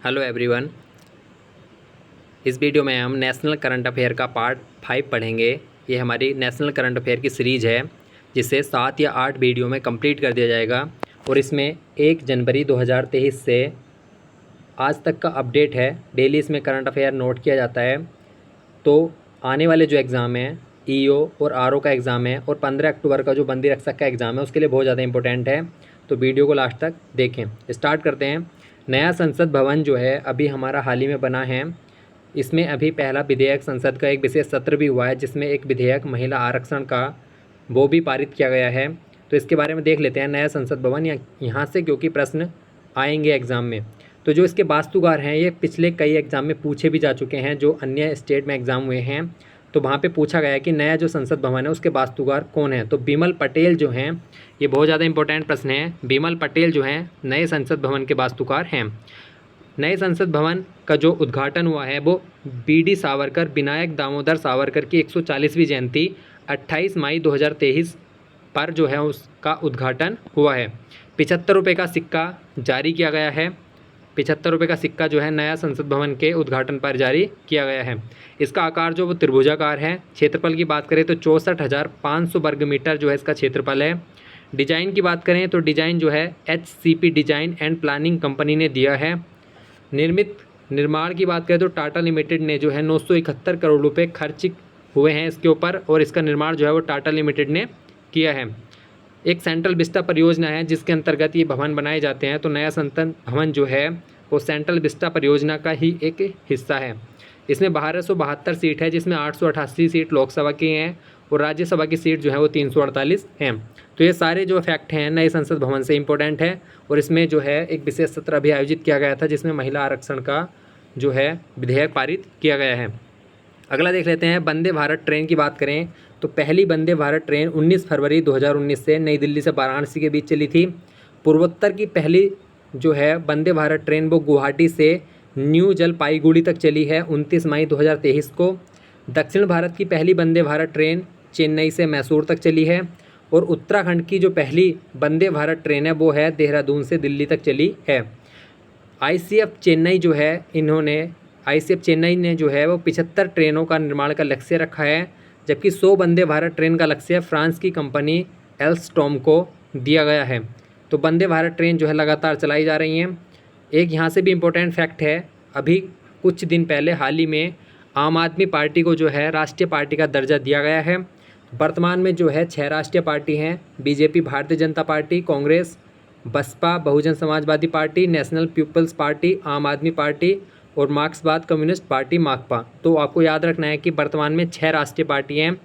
Hello everyone. इस video में हम नेशनल करंट अफेयर का पार्ट 5 पढ़ेंगे। ये हमारी नेशनल करंट अफेयर की सीरीज़ है जिसे 7 या 8 वीडियो में कंप्लीट कर दिया जाएगा और इसमें 1 जनवरी 2023 से आज तक का अपडेट है। डेली इसमें करंट अफेयर नोट किया जाता है। तो आने वाले जो एग्ज़ाम हैं ईओ और आरओ का एग्ज़ाम है और 15 अक्टूबर का जो बंदी रक्षक का एग्ज़ाम है उसके लिए बहुत ज़्यादा इंपॉर्टेंट है। तो वीडियो को लास्ट तक देखें। स्टार्ट करते हैं। नया संसद भवन जो है अभी हमारा हाल ही में बना है। इसमें अभी पहला विधेयक संसद का एक विशेष सत्र भी हुआ है जिसमें एक विधेयक महिला आरक्षण का वो भी पारित किया गया है। तो इसके बारे में देख लेते हैं। नया संसद भवन यहाँ से क्योंकि प्रश्न आएंगे एग्ज़ाम में। तो जो इसके वास्तुकार हैं ये पिछले कई एग्ज़ाम में पूछे भी जा चुके हैं। जो अन्य स्टेट में एग्ज़ाम हुए हैं तो वहाँ पे पूछा गया है कि नया जो संसद भवन है उसके वास्तुकार कौन है। तो बिमल पटेल जो हैं, ये बहुत ज़्यादा इंपॉर्टेंट प्रश्न है। बिमल पटेल जो हैं नए संसद भवन के वास्तुकार हैं। नए संसद भवन का जो उद्घाटन हुआ है वो बीडी सावरकर विनायक दामोदर सावरकर की 140वीं जयंती 28 मई 2023 पर जो है उसका उद्घाटन हुआ है। 75 रुपये का सिक्का जारी किया गया है। 75 रुपये का सिक्का जो है नया संसद भवन के उद्घाटन पर जारी किया गया है। इसका आकार जो वो त्रिभुजाकार है। क्षेत्रफल की बात करें तो 64,500 वर्ग मीटर जो है इसका क्षेत्रफल है। डिज़ाइन की बात करें तो डिज़ाइन जो है HCP design and planning company ने दिया है। निर्माण की बात करें तो टाटा लिमिटेड ने जो है 971 करोड़ रुपए खर्च हुए हैं इसके ऊपर और इसका निर्माण जो है वो टाटा लिमिटेड ने किया है। एक सेंट्रल विस्टा परियोजना है जिसके अंतर्गत ये भवन बनाए जाते हैं। तो नया संसद भवन जो है वो सेंट्रल विस्टा परियोजना का ही एक हिस्सा है। इसमें 1272 सीट है जिसमें 888 सीट लोकसभा की हैं और राज्यसभा की सीट जो है वो 348 हैं। तो ये सारे जो फैक्ट हैं नए संसद भवन से इम्पोर्टेंट है और इसमें जो है एक विशेष सत्र अभी आयोजित किया गया था जिसमें महिला आरक्षण का जो है विधेयक पारित किया गया है। अगला देख लेते हैं। वंदे भारत ट्रेन की बात करें तो पहली वंदे भारत ट्रेन 19 फरवरी 2019 से नई दिल्ली से वाराणसी के बीच चली थी। पूर्वोत्तर की पहली जो है वंदे भारत ट्रेन वो गुवाहाटी से न्यू जलपाईगुड़ी तक चली है 29 मई 2023 को। दक्षिण भारत की पहली वंदे भारत ट्रेन चेन्नई से मैसूर तक चली है और उत्तराखंड की जो पहली वंदे भारत ट्रेन है वो है देहरादून से दिल्ली तक चली है। ICF चेन्नई ने जो है वो 75 ट्रेनों का निर्माण का लक्ष्य रखा है जबकि 100 वंदे भारत ट्रेन का लक्ष्य फ्रांस की कंपनी एल्स्टॉम को दिया गया है। तो वंदे भारत ट्रेन जो है लगातार चलाई जा रही हैं। एक यहाँ से भी इम्पोर्टेंट फैक्ट है। अभी कुछ दिन पहले हाल ही में आम आदमी पार्टी को जो है राष्ट्रीय पार्टी का दर्जा दिया गया है। वर्तमान में जो है 6 राष्ट्रीय पार्टी हैं। BJP Bharatiya Janata Party, Congress, Baspa Bahujan Samajwadi Party, National People's Party, Aam Aadmi party और मार्क्सवाद कम्युनिस्ट पार्टी माकपा। तो आपको याद रखना है कि वर्तमान में 6 राष्ट्रीय पार्टी हैं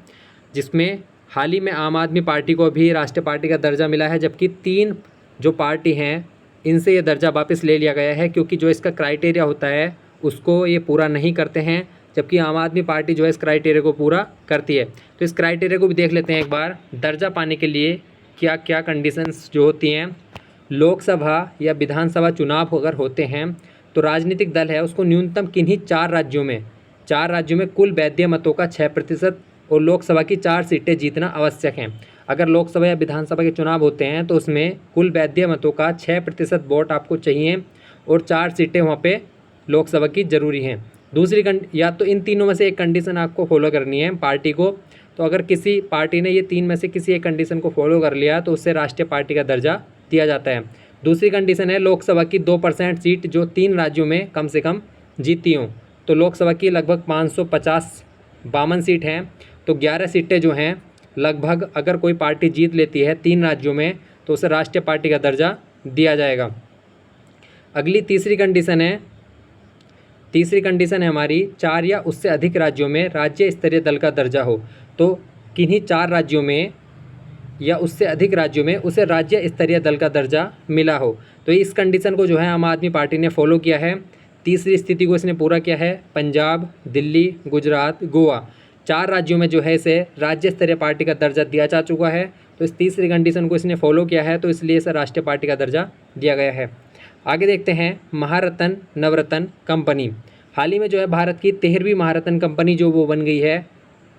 जिसमें हाल ही में आम आदमी पार्टी को भी राष्ट्रीय पार्टी का दर्जा मिला है जबकि 3 जो पार्टी हैं इनसे ये दर्जा वापस ले लिया गया है क्योंकि जो इसका क्राइटेरिया होता है उसको ये पूरा नहीं करते हैं जबकि आम आदमी पार्टी जो है इस क्राइटेरिया को पूरा करती है। तो इस क्राइटेरिया को भी देख लेते हैं एक बार। दर्जा पाने के लिए क्या क्या कंडीशंस जो होती हैं। लोकसभा या विधानसभा चुनाव अगर होते हैं तो राजनीतिक दल है उसको न्यूनतम किन्हीं 4 राज्यों में कुल वैध मतों का 6% और लोकसभा की 4 सीटें जीतना आवश्यक हैं। अगर लोकसभा या विधानसभा के चुनाव होते हैं तो उसमें कुल वैध मतों का 6% वोट आपको चाहिए और 4 सीटें वहाँ पे लोकसभा की ज़रूरी हैं। दूसरी या तो इन तीनों में से एक कंडीशन आपको फॉलो करनी है पार्टी को। तो अगर किसी पार्टी ने ये 3 में से किसी एक कंडीशन को फॉलो कर लिया तो उससे राष्ट्रीय पार्टी का दर्जा दिया जाता है। दूसरी कंडीशन है लोकसभा की 2% सीट जो 3 राज्यों में कम से कम जीती हों। तो लोकसभा की लगभग 552 सीट हैं तो 11 सीटें जो हैं लगभग अगर कोई पार्टी जीत लेती है 3 राज्यों में तो उसे राष्ट्रीय पार्टी का दर्जा दिया जाएगा। अगली तीसरी कंडीशन है हमारी 4 या उससे अधिक राज्यों में राज्य स्तरीय दल का दर्जा हो। तो किन्हीं 4 राज्यों में या उससे अधिक राज्यों में उसे राज्य स्तरीय दल का दर्जा मिला हो। तो इस कंडीशन को जो है आम आदमी पार्टी ने फॉलो किया है। तीसरी स्थिति को इसने पूरा किया है। पंजाब, दिल्ली, गुजरात, गोवा 4 राज्यों में जो है इसे राज्य स्तरीय पार्टी का दर्जा दिया जा चुका है। तो इस तीसरी कंडीशन को इसने फॉलो किया है तो इसलिए इसे राष्ट्रीय पार्टी का दर्जा दिया गया है। आगे देखते हैं महारत्न नवरत्न कंपनी। हाल ही में जो है भारत की 13वीं महारत्न कंपनी जो वो बन गई है।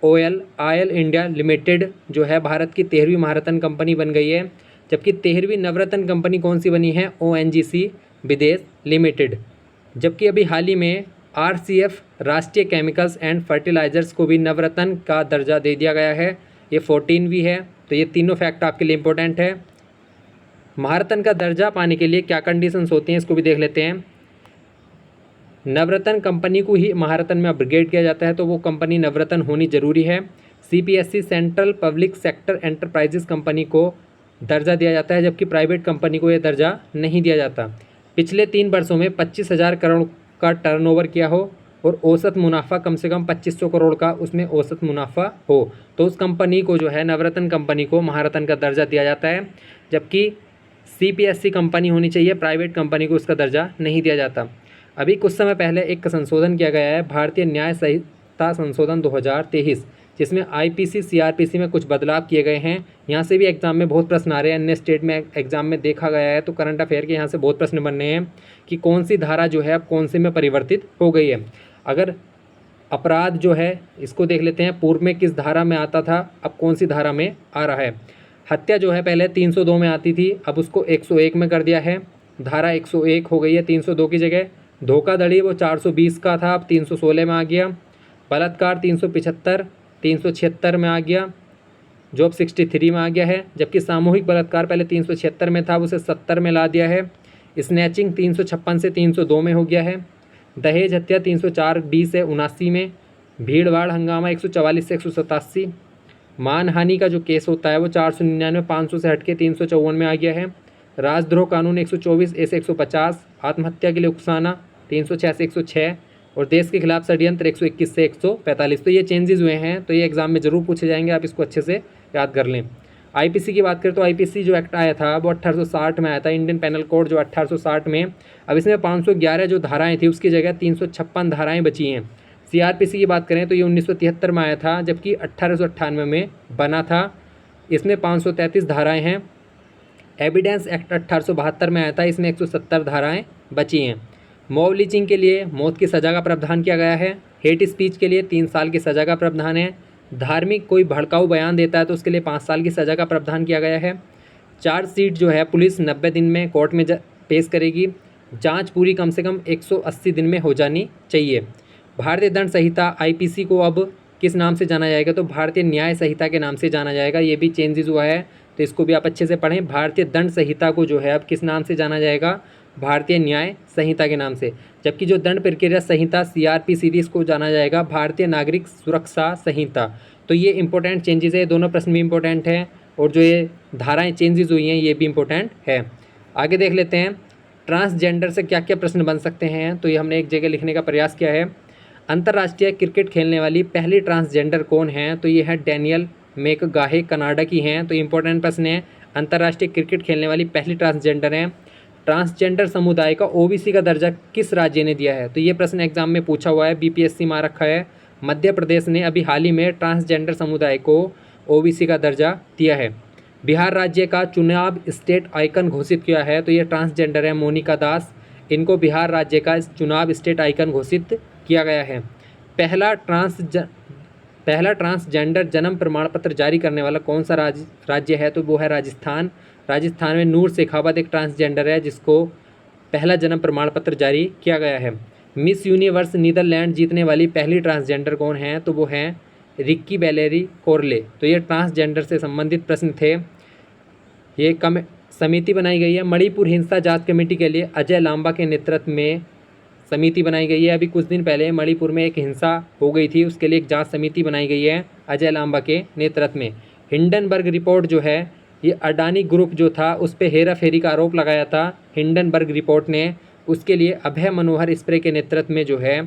ऑयल इंडिया लिमिटेड जो है भारत की 13वीं महारत्न कंपनी बन गई है जबकि 13वीं नवरत्न कंपनी कौन सी बनी है? ONGC विदेश लिमिटेड। जबकि अभी हाल ही में RCF राष्ट्रीय केमिकल्स एंड फर्टिलाइजर्स को भी नवरत्न का दर्जा दे दिया गया है। ये 14वीं है। तो ये तीनों फैक्ट आपके लिए इंपॉर्टेंट है। महारत्न का दर्जा पाने के लिए क्या कंडीशंस होती हैं इसको भी देख लेते हैं। नवरत्न कंपनी को ही महारत्न में अपग्रेड किया जाता है, तो वो कंपनी नवरत्न होनी जरूरी है। CPSC central public sector enterprises company को दर्जा दिया जाता है, जबकि प्राइवेट कंपनी को यह दर्जा नहीं दिया जाता। पिछले 3 वर्षों में 25,000 करोड़ का टर्नओवर किया हो और औसत मुनाफा कम से कम 2500 करोड़ का उसमें औसत मुनाफा हो, तो उस कंपनी को जो है नवरत्न कंपनी को महारत्न का दर्जा दिया जाता है। जबकि CPSC कंपनी होनी चाहिए, प्राइवेट कंपनी को उसका दर्जा नहीं दिया जाता। अभी कुछ समय पहले एक संशोधन किया गया है, भारतीय न्याय संहिता संशोधन 2023, जिसमें IPC CRPC में कुछ बदलाव किए गए हैं। यहाँ से भी एग्जाम में बहुत प्रश्न आ रहे हैं, अन्य स्टेट में एग्जाम में देखा गया है, तो करंट अफेयर के यहाँ से बहुत प्रश्न बन रहे हैं कि कौन सी धारा जो है अब कौन से में परिवर्तित हो गई है। अगर अपराध जो है इसको देख लेते हैं, पूर्व में किस धारा में आता था, अब कौन सी धारा में आ रहा है। हत्या जो है पहले 302 में आती थी, अब उसको 101 में कर दिया है, धारा 101 हो गई है 302 की जगह। धोखाधड़ी वो 420 का था, अब 316 में आ गया। बलात्कार 375, 376 में आ गया, जो अब 63 में आ गया है। जबकि सामूहिक बलात्कार पहले 376 में था, उसे 70 में ला दिया है। स्नैचिंग 356 से 302 में हो गया है। दहेज हत्या 304B से 79 में। भीड़ भाड़ हंगामा 144 से 187। मानहानि का जो केस होता है वो 499 500 से हटके 354 में आ गया है। राजद्रोह कानून 124A से 150। आत्महत्या के लिए उकसाना 306 से 106 और देश के खिलाफ षड्यंत्र 121 से 145। तो ये चेंजेस हुए हैं, तो ये एग्जाम में जरूर पूछे जाएंगे, आप इसको अच्छे से याद कर लें। IPC की बात करें तो IPC जो एक्ट आया था वो 1860 में आया था, इंडियन पेनल कोड जो 1860 में। अब इसमें 511 जो धाराएं थी उसकी जगह 356 धाराएं बची हैं। CRPC की बात करें तो ये 1973 में आया था, जबकि 1898 में बना था। इसमें 533 धाराएँ हैं। एविडेंस एक्ट 1872 में आया था, इसमें 170 धाराएँ बची हैं। मॉब लिंचिंग के लिए मौत की सज़ा का प्रावधान किया गया है। हेट स्पीच के लिए 3 साल की सज़ा का प्रावधान है। धार्मिक कोई भड़काऊ बयान देता है तो उसके लिए 5 साल की सज़ा का प्रावधान किया गया है। चार्जशीट जो है पुलिस 90 दिन में कोर्ट में पेश करेगी। जांच पूरी कम से कम 180 दिन में हो जानी चाहिए। भारतीय दंड संहिता IPC को अब किस नाम से जाना जाएगा, तो भारतीय न्याय संहिता के नाम से जाना जाएगा। ये भी चेंजेस हुआ है, तो इसको भी आप अच्छे से पढ़ें। भारतीय दंड संहिता को जो है अब किस नाम से जाना जाएगा, भारतीय न्याय संहिता के नाम से। जबकि जो दंड प्रक्रिया संहिता CRP सीरीज़ को जाना जाएगा भारतीय नागरिक सुरक्षा संहिता। तो ये इंपॉर्टेंट चेंजेस है, दोनों प्रश्न भी इंपॉर्टेंट हैं और जो ये धाराएं चेंजेस हुई हैं ये भी इंपॉर्टेंट है। आगे देख लेते हैं ट्रांसजेंडर से क्या क्या प्रश्न बन सकते हैं, तो ये हमने एक जगह लिखने का प्रयास किया है। अंतर्राष्ट्रीय क्रिकेट खेलने वाली पहली ट्रांसजेंडर कौन है, तो ये है डैनियल मैकगाहे, कनाडा की हैं। तो इंपॉर्टेंट प्रश्न है, अंतर्राष्ट्रीय क्रिकेट खेलने वाली पहली ट्रांसजेंडर हैं। ट्रांसजेंडर समुदाय का OBC का दर्जा किस राज्य ने दिया है, तो ये प्रश्न एग्जाम में पूछा हुआ है, BPSC में आ रखा है। मध्य प्रदेश ने अभी हाल ही में ट्रांसजेंडर समुदाय को OBC का दर्जा दिया है। बिहार राज्य का चुनाव स्टेट आइकन घोषित किया है, तो ये ट्रांसजेंडर है मोनिका दास, इनको बिहार राज्य का चुनाव स्टेट आइकन घोषित किया गया है। पहला ट्रांसजेंडर जन्म प्रमाण पत्र जारी करने वाला कौन सा राज्य है, तो वो है राजस्थान। राजस्थान में नूर शेखावत एक ट्रांसजेंडर है जिसको पहला जन्म प्रमाण पत्र जारी किया गया है। मिस यूनिवर्स नीदरलैंड जीतने वाली पहली ट्रांसजेंडर कौन है, तो वो हैं रिक्की वेलेरी कोरले। तो ये ट्रांसजेंडर से संबंधित प्रश्न थे। ये समिति बनाई गई है मणिपुर हिंसा जांच कमेटी के लिए अजय लांबा के नेतृत्व में समिति बनाई गई है। अभी कुछ दिन पहले मणिपुर में एक हिंसा हो गई थी, उसके लिए एक जांच समिति बनाई गई है अजय लांबा के नेतृत्व में। हिंडनबर्ग रिपोर्ट जो है ये अडानी ग्रुप जो था उस पर हेरा फेरी का आरोप लगाया था हिंडनबर्ग रिपोर्ट ने, उसके लिए अभय मनोहर स्प्रे के नेतृत्व में जो है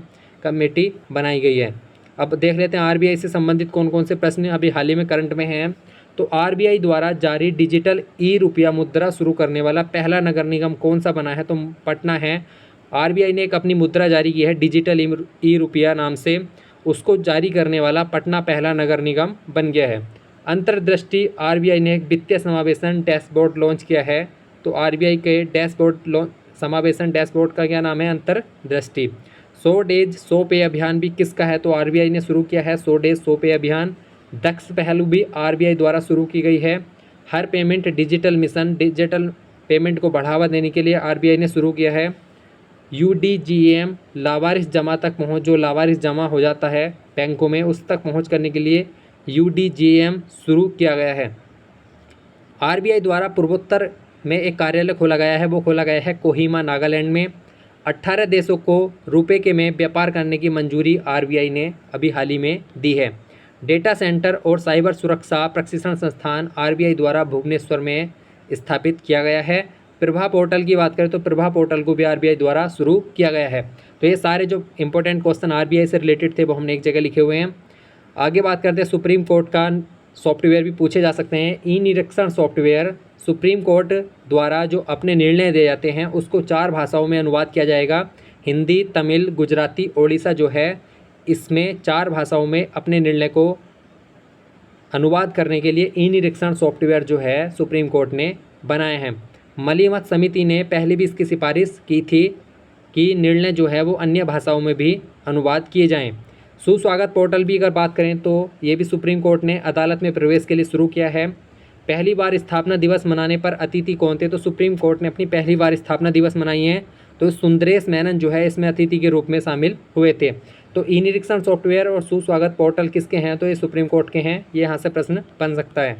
कमेटी बनाई गई है। अब देख लेते हैं RBI से संबंधित कौन कौन से प्रश्न अभी हाल ही में करंट में हैं। तो RBI द्वारा जारी डिजिटल रुपया मुद्रा शुरू करने वाला पहला नगर निगम कौन सा बना है, तो पटना है। RBI ने एक अपनी मुद्रा जारी की है डिजिटल रुपया नाम से, उसको जारी करने वाला पटना पहला नगर निगम बन गया है। अंतर्दृष्टि RBI ने एक वित्तीय समावेशन डैशबोर्ड लॉन्च किया है, तो RBI के डैशबोर्ड समावेशन डैशबोर्ड का क्या नाम है, अंतर्दृष्टि। 100 डेज 100 पे अभियान भी किसका है, तो RBI ने शुरू किया है 100 डेज 100 पे अभियान। दक्ष पहलू भी RBI द्वारा शुरू की गई है। हर payment digital mission digital payment को बढ़ावा देने के लिए RBI ने शुरू किया है। UDGAM लावारिस जमा तक पहुँच, जो लावारिस जमा हो जाता है बैंकों में उस तक पहुँच करने के लिए UDGAM शुरू किया गया है। RBI द्वारा पूर्वोत्तर में एक कार्यालय खोला गया है, वो खोला गया है कोहिमा नागालैंड में। 18 देशों को रुपए के में व्यापार करने की मंजूरी RBI ने अभी हाल ही में दी है। डेटा सेंटर और साइबर सुरक्षा प्रशिक्षण संस्थान RBI द्वारा भुवनेश्वर में स्थापित किया गया है। प्रभा पोर्टल की बात करें तो प्रभा पोर्टल को भी RBI द्वारा शुरू किया गया है। तो ये सारे जो इंपॉर्टेंट क्वेश्चन RBI से रिलेटेड थे वो हमने एक जगह लिखे हुए हैं। आगे बात करते हैं सुप्रीम कोर्ट का सॉफ्टवेयर भी पूछे जा सकते हैं। ई निरीक्षण सॉफ्टवेयर सुप्रीम कोर्ट द्वारा जो अपने निर्णय दिए जाते हैं उसको 4 भाषाओं में अनुवाद किया जाएगा। हिंदी, तमिल, गुजराती, ओडिशा जो है इसमें 4 भाषाओं में अपने निर्णय को अनुवाद करने के लिए ई निरीक्षण सॉफ्टवेयर जो है सुप्रीम कोर्ट ने बनाए हैं। मलिमत समिति ने पहले भी इसकी सिफारिश की थी कि निर्णय जो है वो अन्य भाषाओं में भी अनुवाद किए जाएं। सुस्वागत पोर्टल भी अगर बात करें तो ये भी सुप्रीम कोर्ट ने अदालत में प्रवेश के लिए शुरू किया है। पहली बार स्थापना दिवस मनाने पर अतिथि कौन थे, तो सुप्रीम कोर्ट ने अपनी पहली बार स्थापना दिवस मनाई है, तो सुंदरेश मेनन जो है इसमें अतिथि के रूप में शामिल हुए थे। तो ई निरीक्षण सॉफ्टवेयर और सुस्वागत पोर्टल किसके हैं, तो ये सुप्रीम कोर्ट के हैं। ये यहाँ से प्रश्न बन सकता है।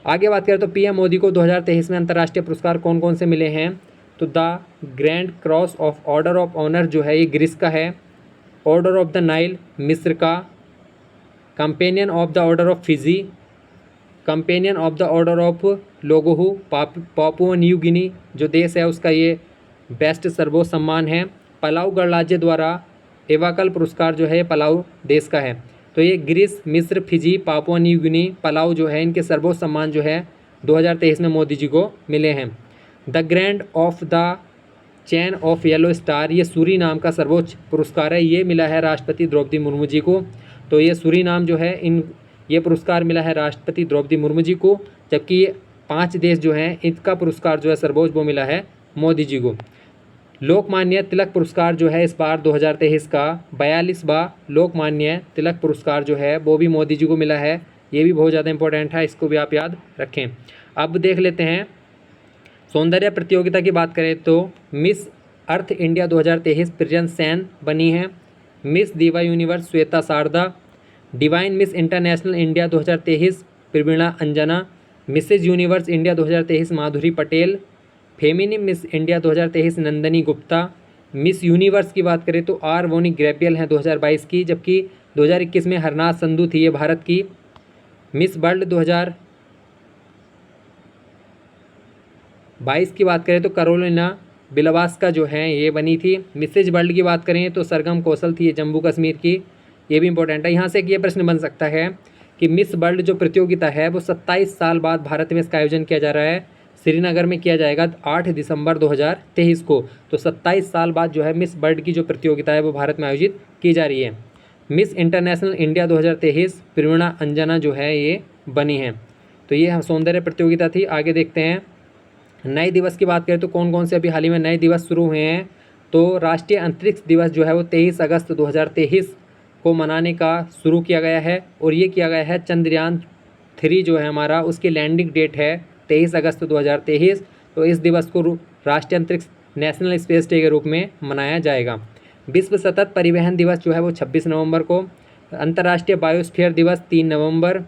आगे बात करें तो PM मोदी को 2023 में अंतर्राष्ट्रीय पुरस्कार कौन कौन से मिले हैं, तो the grand cross of order of honour जो है ये ग्रीस का है, ऑर्डर ऑफ द नाइल मिस्र का, companion of the order of Fiji, companion of the order of लोगोहू Papua New Guinea जो देश है उसका ये बेस्ट सर्वोच्च सम्मान है। पलाऊ गणराज्य द्वारा एवाकल पुरस्कार जो है पलाऊ देश का है। तो ये ग्रीस, मिस्र, Fiji, Papua New Guinea, Palau जो है इनके सर्वोच्च सम्मान जो है 2023 में मोदी जी को मिले हैं। The grand of the chain of yellow star ये सूरीनाम का सर्वोच्च पुरस्कार है, ये मिला है राष्ट्रपति द्रौपदी मुर्मू जी को। तो ये सूरीनाम जो है ये पुरस्कार मिला है राष्ट्रपति द्रौपदी मुर्मू जी को, जबकि ये 5 देश जो हैं इनका पुरस्कार जो है सर्वोच्च वो मिला है मोदी जी को। लोकमान्य तिलक पुरस्कार जो है इस बार 2023 का 42वां लोकमान्य तिलक पुरस्कार जो है वो भी मोदी जी को मिला है। ये भी बहुत ज़्यादा इंपॉर्टेंट है, इसको भी आप याद रखें। अब देख लेते हैं सौंदर्य प्रतियोगिता की बात करें तो Miss Earth India 2023 Priyan Sen बनी है। Miss Diva Universe Shweta Sharda, Divine Miss International India 2023 Praveena Anjana, Mrs Universe India 2023 Madhuri Patel, Feminine Miss India 2023 Nandini Gupta. Miss Universe की बात करें तो वोनी ग्रेबियल हैं 2022 की, जबकि 2021 में हरनाथ संधू थी ये भारत की। मिस वर्ल्ड 2022 की बात करें तो कैरोलिना बिलवास्का जो हैं ये बनी थी। मिसेज वर्ल्ड की बात करें तो सरगम कौशल थी ये जम्मू कश्मीर की, ये भी इंपॉर्टेंट है। यहाँ से एक ये प्रश्न बन सकता है कि मिस वर्ल्ड जो प्रतियोगिता है वो 27 साल बाद भारत में इसका आयोजन किया जा रहा है, श्रीनगर में किया जाएगा 8 दिसंबर 2023 को। तो 27 साल बाद जो है मिस वर्ल्ड की जो प्रतियोगिता है वो भारत में आयोजित की जा रही है। Miss International India 2023 Praveena Anjana जो है ये बनी हैं। तो ये सौंदर्य प्रतियोगिता थी। आगे देखते हैं नए दिवस की बात करें तो कौन कौन से अभी हाल ही में नए दिवस शुरू हुए हैं। तो राष्ट्रीय अंतरिक्ष दिवस जो है वो 23 अगस्त 2023 को मनाने का शुरू किया गया है, और ये किया गया है चंद्रयान 3 जो है हमारा उसकी लैंडिंग डेट है 23 अगस्त 2023। तो इस दिवस को राष्ट्रीय अंतरिक्ष नेशनल स्पेस डे के रूप में मनाया जाएगा। विश्व सतत परिवहन दिवस जो है वो 26 नवंबर को, अंतर्राष्ट्रीय बायोस्फीयर दिवस 3 नवंबर,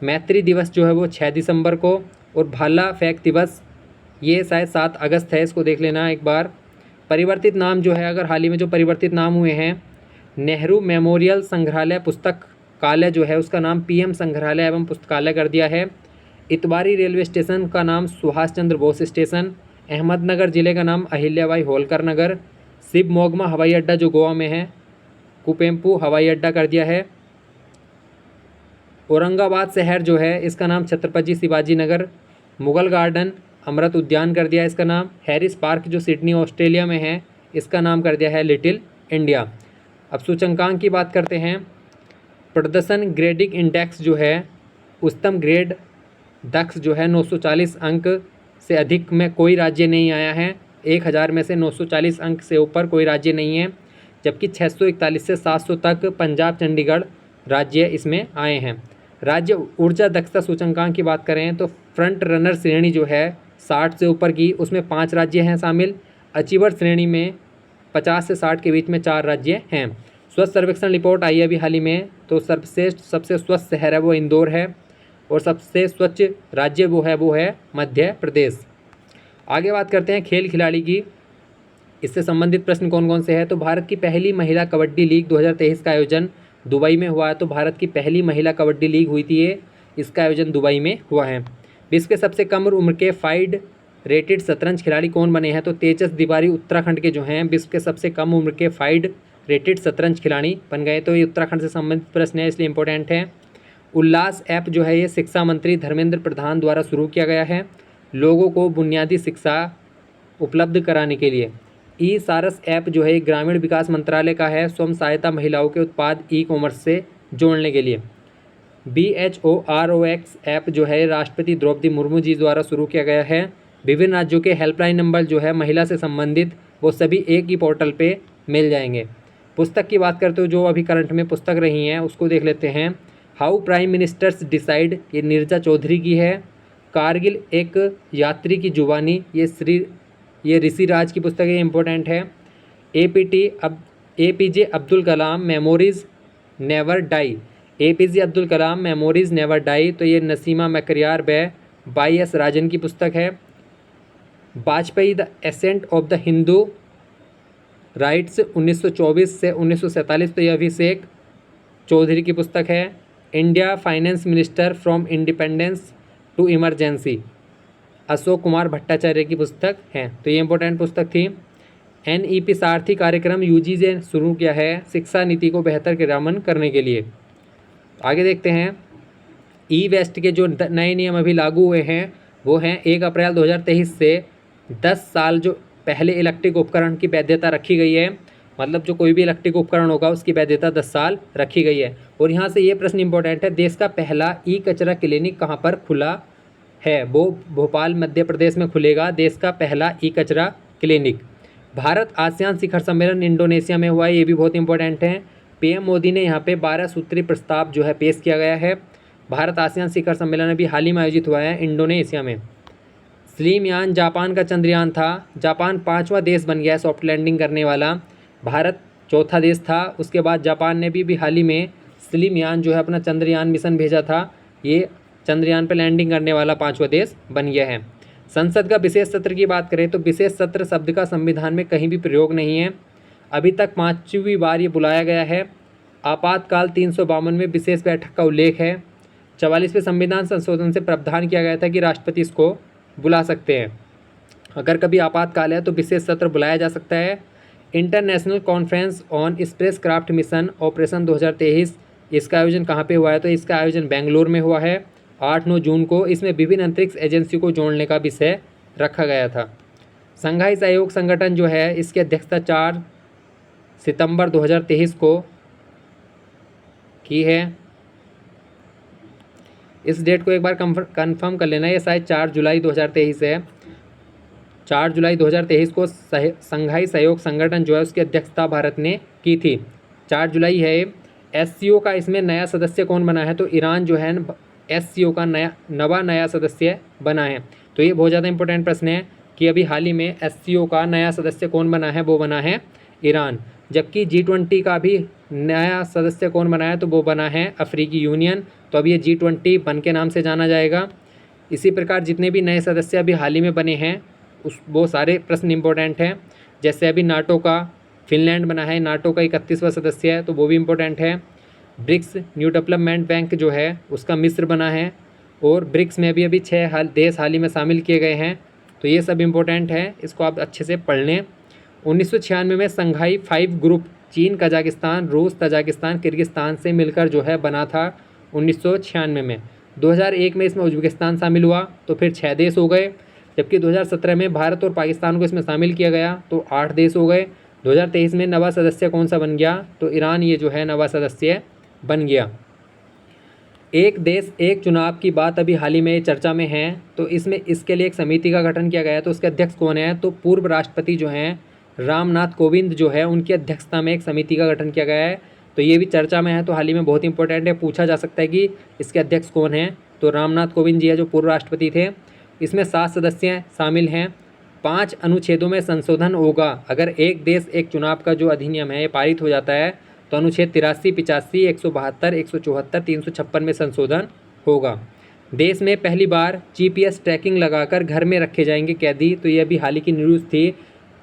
मैत्री दिवस जो है वो 6 दिसंबर को, और भाला फेंक दिवस ये शायद 7 अगस्त है, इसको देख लेना एक बार। परिवर्तित नाम जो है अगर हाल ही में जो परिवर्तित नाम हुए हैं, नेहरू मेमोरियल संग्रहालय पुस्तकालय जो है उसका नाम PM संग्रहालय एवं पुस्तकालय कर दिया है। इतवारी रेलवे स्टेशन का नाम सुभाष चंद्र बोस स्टेशन, अहमदनगर ज़िले का नाम अहिल्याबाई होलकर नगर, शिवमोग्गा हवाई अड्डा जो गोवा में है कुपेम्पू हवाई अड्डा कर दिया है। औरंगाबाद शहर जो है इसका नाम छत्रपति शिवाजी नगर, मुगल गार्डन अमृत उद्यान कर दिया है इसका नाम। हैरिस पार्क जो सिडनी ऑस्ट्रेलिया में है इसका नाम कर दिया है लिटिल इंडिया। अब सूचकांक की बात करते हैं। प्रदर्शन ग्रेडिंग इंडेक्स जो है उच्चतम ग्रेड दक्ष जो है 940 अंक से अधिक में कोई राज्य नहीं आया है। 1000 में से 940 अंक से ऊपर कोई राज्य नहीं है, जबकि 641 से 700 तक पंजाब चंडीगढ़ राज्य इसमें आए हैं। राज्य ऊर्जा दक्षता सूचकांक की बात करें तो फ्रंट रनर श्रेणी जो है 60 से ऊपर की उसमें 5 राज्य हैं शामिल। अचीवर श्रेणी में 50 से 60 के बीच में 4 राज्य हैं। स्वच्छ सर्वेक्षण रिपोर्ट आई है अभी हाल ही में, तो सबसे स्वच्छ शहर है वो इंदौर है और सबसे स्वच्छ राज्य वो है मध्य प्रदेश। आगे बात करते हैं खेल खिलाड़ी की, इससे संबंधित प्रश्न कौन कौन से हैं। तो भारत की पहली महिला कबड्डी लीग 2023 का आयोजन दुबई में हुआ है। तो भारत की पहली महिला कबड्डी लीग हुई थी ये, इसका आयोजन दुबई में हुआ है। विश्व के सबसे कम उम्र के फाइड रेटेड शतरंज खिलाड़ी कौन बने हैं। तो तेजस तिवारी उत्तराखंड के जो हैं विश्व के सबसे कम उम्र के फाइड रेटेड शतरंज खिलाड़ी बन गए। तो ये उत्तराखंड से संबंधित प्रश्न है, इसलिए इंपॉर्टेंट है। उल्लास ऐप जो है ये शिक्षा मंत्री धर्मेंद्र प्रधान द्वारा शुरू किया गया है लोगों को बुनियादी शिक्षा उपलब्ध कराने के लिए। ई सारस ऐप जो है ग्रामीण विकास मंत्रालय का है, स्वयं सहायता महिलाओं के उत्पाद ई कॉमर्स से जोड़ने के लिए। BHOROX ऐप जो है राष्ट्रपति द्रौपदी मुर्मू जी द्वारा शुरू किया गया है। विभिन्न राज्यों के हेल्पलाइन नंबर जो है महिला से संबंधित वो सभी एक ही पोर्टल पे मिल जाएंगे। पुस्तक की बात करते हो जो अभी करंट में पुस्तक रही हैं उसको देख लेते हैं। हाउ प्राइम मिनिस्टर्स डिसाइड, ये नीरजा चौधरी की है। कारगिल एक यात्री की जुबानी, ये ऋषिराज की पुस्तक है, इंपॉर्टेंट है। APJ Abdul Kalam memories never die, APJ Abdul Kalam memories never die, तो ये नसीमा मकरियार YS राजन की पुस्तक है। Vajpayee the ascent of the Hindu rights 1924 से 1947, तो ये अभिषेक चौधरी की पुस्तक है। India finance minister from independence to emergency, Ashok Kumar Bhattacharya की पुस्तक है। तो ये इंपॉर्टेंट पुस्तक थी। NEP सारथी कार्यक्रम UGC ने शुरू किया है शिक्षा नीति को बेहतर क्रियान्वयन करने के लिए। आगे देखते हैं। E-वेस्ट के जो नए नियम अभी लागू हुए हैं वो हैं 1 अप्रैल 2023 से 10 साल जो पहले इलेक्ट्रिक उपकरण की वैधता रखी गई है, मतलब जो कोई भी इलेक्ट्रिक उपकरण होगा उसकी वैधता 10 साल रखी गई है। और यहाँ से ये प्रश्न इंपॉर्टेंट है, देश का पहला ई-कचरा क्लिनिक कहाँ पर खुला है। वो भोपाल मध्य प्रदेश में खुलेगा देश का पहला ई-कचरा क्लिनिक। भारत आसियान शिखर सम्मेलन इंडोनेशिया में हुआ है, ये भी बहुत इंपॉर्टेंट है। PM मोदी ने यहाँ पे 12 सूत्रीय प्रस्ताव जो है पेश किया गया है। भारत आसियान शिखर सम्मेलन अभी हाल ही में आयोजित हुआ है इंडोनेशिया में। स्लिम यान जापान का चंद्रयान था, जापान 5वां देश बन गया है सॉफ्ट लैंडिंग करने वाला, भारत चौथा देश था। उसके बाद जापान ने भी हाल ही में स्लिम यान जो है अपना चंद्रयान मिशन भेजा था, ये चंद्रयान पर लैंडिंग करने वाला 5वां देश बन गया है। संसद का विशेष सत्र की बात करें तो विशेष सत्र शब्द का संविधान में कहीं भी प्रयोग नहीं है। अभी तक 5वीं बार ये बुलाया गया है। आपातकाल 352 में विशेष बैठक का उल्लेख है। 44वें संविधान संशोधन से प्रावधान किया गया था कि राष्ट्रपति इसको बुला सकते हैं, अगर कभी आपातकाल है तो विशेष सत्र बुलाया जा सकता है। International conference on space craft mission operation 2023, इसका आयोजन कहाँ पे हुआ है। तो इसका आयोजन बेंगलुरु में हुआ है 8-9 जून को। इसमें विभिन्न अंतरिक्ष एजेंसी को जोड़ने का विषय रखा गया था। संघाई सहयोग संगठन जो है इसकी अध्यक्षता 4 सितंबर 2023 को की है। इस डेट को एक बार कंफर्म कर लेना, ये शायद 4 जुलाई 2023 है। 4 जुलाई 2023 को संघाई सहयोग संगठन जो है उसकी अध्यक्षता भारत ने की थी, 4 जुलाई है। SCO का इसमें नया सदस्य कौन बना है। तो ईरान जो है SCO का नया सदस्य बना है। तो ये बहुत ज़्यादा इंपॉर्टेंट प्रश्न है कि अभी हाल ही में SCO का नया सदस्य कौन बना है, वो बना है ईरान। जबकि G20 का भी नया सदस्य कौन बना है, तो वो बना है अफ्रीकी यूनियन। तो अब ये G20 बन के नाम से जाना जाएगा। इसी प्रकार जितने भी नए सदस्य अभी हाल ही में बने हैं वो सारे प्रश्न इंपॉर्टेंट हैं। जैसे अभी नाटो का फिनलैंड बना है, नाटो का 31वां सदस्य है, तो वो भी इम्पोर्टेंट है। ब्रिक्स न्यू डेवलपमेंट बैंक जो है उसका मिस्र बना है। और ब्रिक्स में भी अभी 6 देश हाल ही में शामिल किए गए हैं। तो ये सब इम्पोर्टेंट है, इसको आप अच्छे से पढ़ लें। 1996 में संघाई 5 ग्रुप चीन, कजाकिस्तान, रूस, तजाकिस्तान, किर्गिस्तान से मिलकर जो है बना था 1996 में। 2001 में इसमें उज्बेकिस्तान शामिल हुआ, तो फिर 6 देश हो गए। जबकि 2017 में भारत और पाकिस्तान को इसमें शामिल किया गया, तो 8 देश हो गए। 2023 में नवा सदस्य कौन सा बन गया, तो ईरान ये जो है नवा सदस्य बन गया। एक देश एक चुनाव की बात अभी हाल ही में चर्चा में है, तो इसमें इसके लिए एक समिति का गठन किया गया है। तो उसके अध्यक्ष कौन है, तो पूर्व राष्ट्रपति जो हैं रामनाथ कोविंद जो है उनकी अध्यक्षता में एक समिति का गठन किया गया है। तो ये भी चर्चा में है, तो हाल ही में बहुत इंपॉर्टेंट है, पूछा जा सकता है कि इसके अध्यक्ष कौन हैं। तो रामनाथ कोविंद जी है जो पूर्व राष्ट्रपति थे। इसमें 7 सदस्य शामिल हैं। 5 अनुच्छेदों में संशोधन होगा। अगर एक देश एक चुनाव का जो अधिनियम है ये पारित हो जाता है तो अनुच्छेद 83, 85, 172, 174, 356 में संशोधन होगा। देश में पहली बार GPS ट्रैकिंग लगाकर घर में रखे जाएंगे कैदी। तो ये अभी हाल ही की न्यूज़ थी।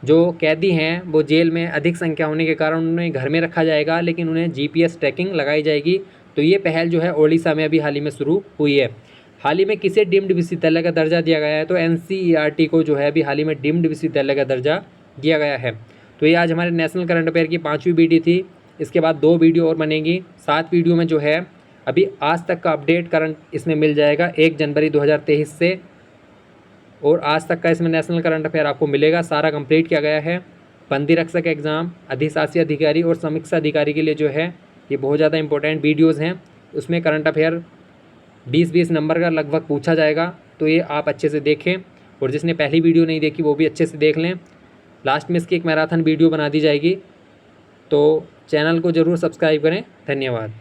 जो कैदी हैं वो जेल में अधिक संख्या होने के कारण उन्हें घर में रखा जाएगा, लेकिन उन्हें GPS ट्रैकिंग लगाई जाएगी। तो ये पहल जो है ओडिशा में अभी हाल ही में शुरू हुई है। हाल ही में किसे डीम्ड विश्वविद्यालय का दर्जा दिया गया है? तो NCERT को जो है अभी हाल ही में डीम्ड विश्वविद्यालय का दर्जा दिया गया है। तो ये आज हमारे नेशनल करंट अफेयर की 5वीं वीडियो थी। इसके बाद 2 वीडियो और बनेगी। 7 वीडियो में जो है अभी आज तक का अपडेट करंट इसमें मिल जाएगा 1 जनवरी 2023 से, और आज तक का इसमें नेशनल करंट अफेयर आपको मिलेगा। सारा कंप्लीट किया गया है। बंदी रक्षक एग्ज़ाम, अधिशासी अधिकारी और समीक्षा अधिकारी के लिए जो है ये बहुत ज़्यादा इंपॉर्टेंट वीडियोज़ हैं। उसमें करंट अफेयर 20-20 नंबर का लगभग पूछा जाएगा। तो ये आप अच्छे से देखें, और जिसने पहली वीडियो नहीं देखी वो भी अच्छे से देख लें। लास्ट में इसकी एक मैराथन वीडियो बना दी जाएगी। तो चैनल को ज़रूर सब्सक्राइब करें। धन्यवाद।